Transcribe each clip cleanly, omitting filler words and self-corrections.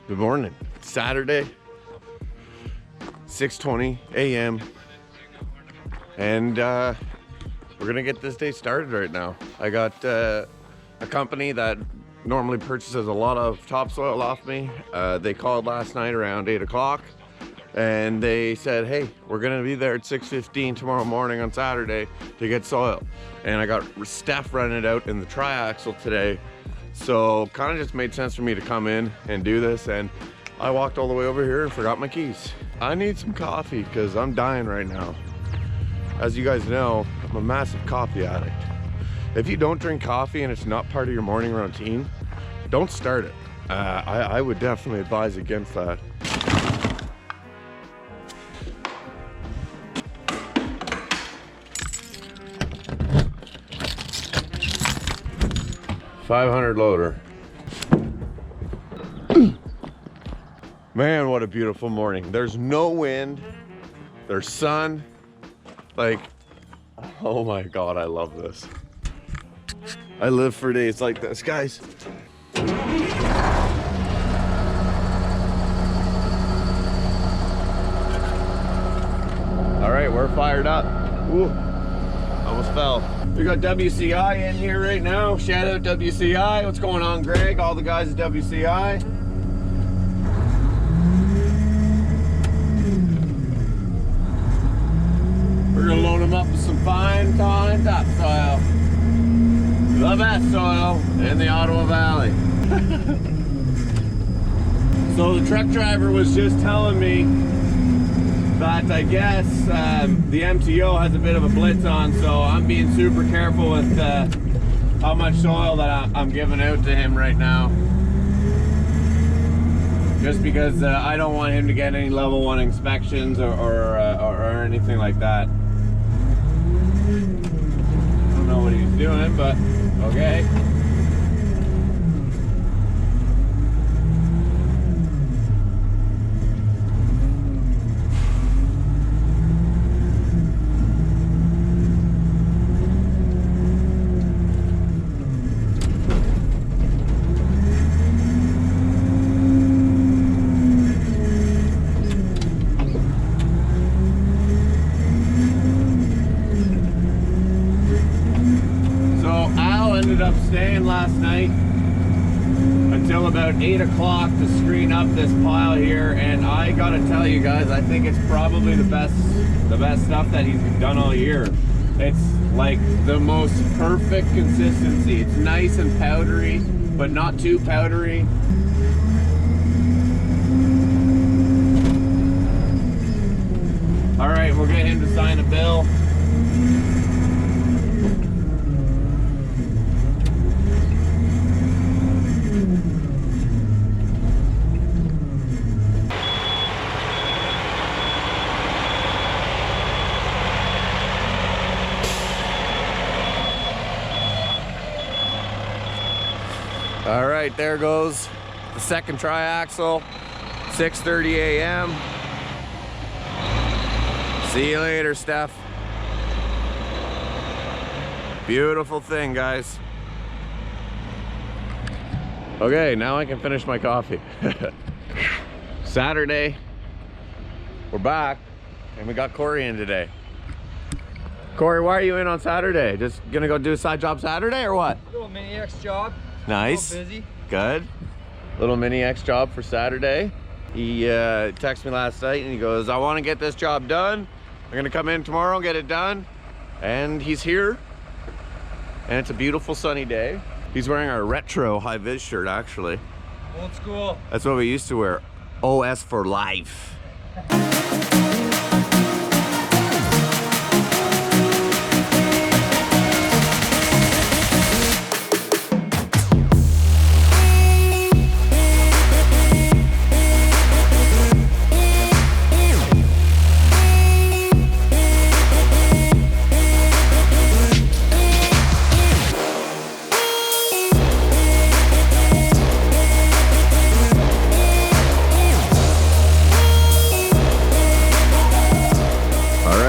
Good morning. Saturday, 6:20 a.m. and we're gonna get this day started right now. I got a company that normally purchases a lot of topsoil off me. They called last night around 8 o'clock and they said, hey, we're gonna be there at 6:15 tomorrow morning on Saturday to get soil. And I got Steph running it out in the triaxle today. So kind of just made sense for me to come in and do this, and I walked all the way over here and forgot my keys. I need some coffee because I'm dying right now. As you guys know, I'm a massive coffee addict. If you don't drink coffee and it's not part of your morning routine, don't start it. I would definitely advise against that. $500 loader. Man, what a beautiful morning. There's no wind, there's sun. Like, oh my God, I love this. I live for days like this, guys. All right, we're fired up. Ooh, almost fell. We got WCI in here right now. Shout out WCI. What's going on, Greg? All the guys at WCI. We're gonna load them up with some fine Colin topsoil. The best soil in the Ottawa Valley. So the truck driver was just telling me that I guess the MTO has a bit of a blitz on, so I'm being super careful with how much soil that I'm giving out to him right now. Just because I don't want him to get any level 1 inspections or anything like that. I don't know what he's doing, but okay. Up staying last night until about 8 o'clock to screen up this pile here, and I gotta tell you guys, I think it's probably the best stuff that he's done all year. It's like the most perfect consistency. It's nice and powdery, but not too powdery. All right, we'll get him to sign a bill. All right, there goes the second triaxle, 6:30 a.m. See you later, Steph. Beautiful thing, guys. Okay, now I can finish my coffee. Saturday, we're back, and we got Cory in today. Cory, why are you in on Saturday? Just gonna go do a side job Saturday or what? Little mini X job. Nice. Busy. Good. Little mini X job for Saturday. He texted me last night and he goes, I want to get this job done. I'm gonna come in tomorrow and get it done. And he's here. And it's a beautiful sunny day. He's wearing our retro high-vis shirt, actually. Old school. That's what we used to wear. OS for life.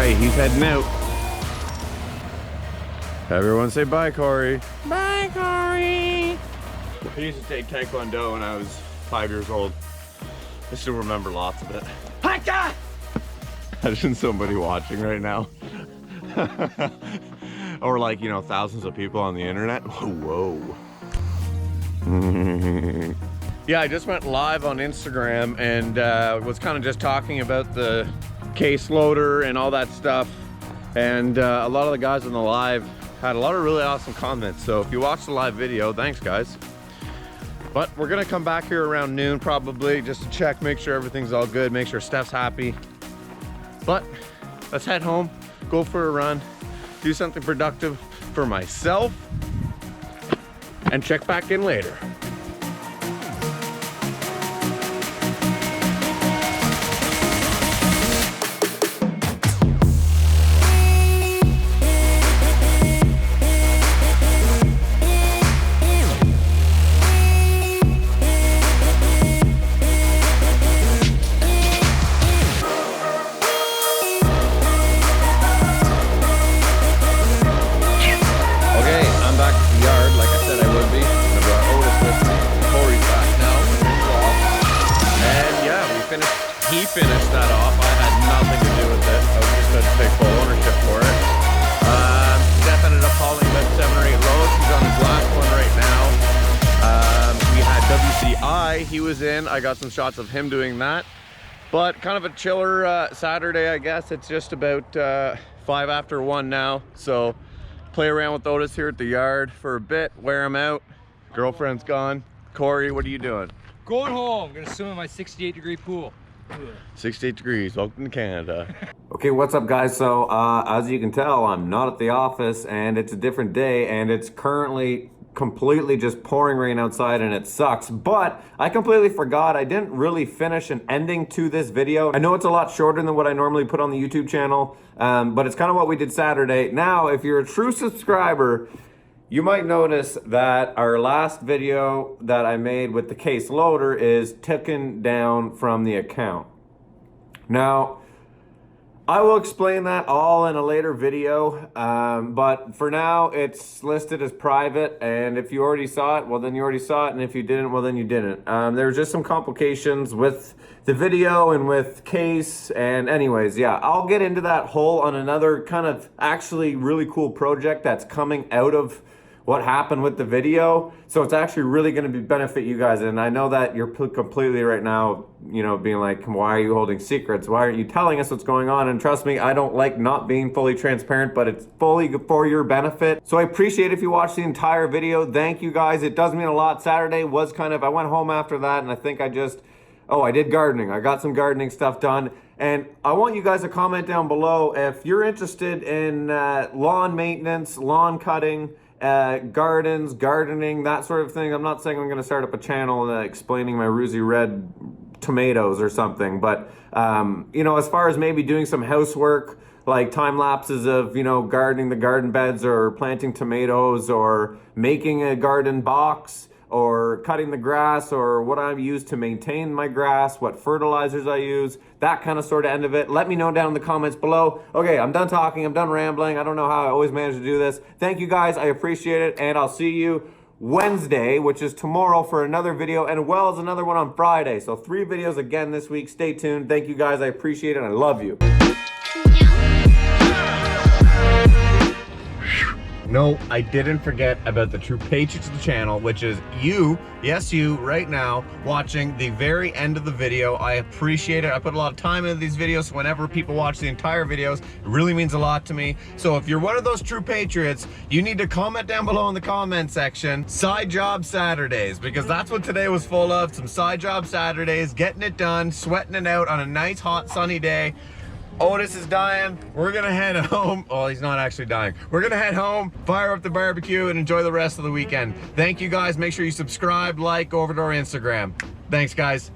right, he's heading out. Everyone say bye, Cory. Bye, Cory. I used to take Taekwondo when I was 5 years old. I still remember lots of it. Haka! Imagine somebody watching right now. Or like, you know, thousands of people on the internet. Whoa. Yeah, I just went live on Instagram and was kind of just talking about the case loader and all that stuff. And a lot of the guys on the live had a lot of really awesome comments. So if you watched the live video, thanks guys. But we're gonna come back here around noon probably just to check, make sure everything's all good, make sure Steph's happy. But let's head home, go for a run, do something productive for myself, and check back in later. He finished that off. I had nothing to do with it. I was just going to take full ownership for it. Steph ended up hauling about 7 or 8 loads. He's on his last one right now. We had WCI. He was in. I got some shots of him doing that. But kind of a chiller Saturday, I guess. It's just about 5 after 1 now. So play around with Otis here at the yard for a bit. Wear him out. Girlfriend's gone. Cory, what are you doing? Going home. Gonna swim in my 68-degree pool. 68 degrees, welcome to Canada. Okay, what's up guys? So as you can tell, I'm not at the office and it's a different day and it's currently completely just pouring rain outside and it sucks, but I completely forgot I didn't really finish an ending to this video. I know it's a lot shorter than what I normally put on the YouTube channel, but it's kind of what we did Saturday. Now, if you're a true subscriber, you might notice that our last video that I made with the case loader is taken down from the account. Now, I will explain that all in a later video, but for now it's listed as private, and if you already saw it, well then you already saw it, and if you didn't, well then you didn't. There was just some complications with the video and with case, and anyways, yeah, I'll get into that whole on another kind of actually really cool project that's coming out of what happened with the video. So it's actually really going to benefit you guys. And I know that you're completely right now, you know, being like, why are you holding secrets? Why aren't you telling us what's going on? And trust me, I don't like not being fully transparent, but it's fully for your benefit. So I appreciate if you watch the entire video. Thank you guys. It does mean a lot. Saturday was kind of, I went home after that and I think I did gardening. I got some gardening stuff done. And I want you guys to comment down below if you're interested in lawn maintenance, lawn cutting, gardens, gardening, that sort of thing. I'm not saying I'm going to start up a channel explaining my rosy red tomatoes or something, but you know, as far as maybe doing some housework, like time lapses of, you know, gardening the garden beds or planting tomatoes or making a garden box or cutting the grass or what I use to maintain my grass, what fertilizers I use, that kind of sort of end of it. Let me know down in the comments below. Okay, I'm done talking, I'm done rambling. I don't know how I always manage to do this. Thank you guys, I appreciate it, and I'll see you Wednesday, which is tomorrow, for another video, and as well as another one on Friday. So 3 videos again this week. Stay tuned. Thank you guys, I appreciate it, I love you. No, I didn't forget about the true patrons of the channel, which is you, yes you, right now, watching the very end of the video. I appreciate it. I put a lot of time into these videos, so whenever people watch the entire videos, it really means a lot to me. So if you're one of those true patriots, you need to comment down below in the comment section, side job Saturdays, because that's what today was full of, some side job Saturdays, getting it done, sweating it out on a nice, hot, sunny day. Otis is dying. We're gonna head home. Oh, he's not actually dying. We're gonna head home, fire up the barbecue, and enjoy the rest of the weekend. Thank you guys. Make sure you subscribe, like, go over to our Instagram. Thanks, guys.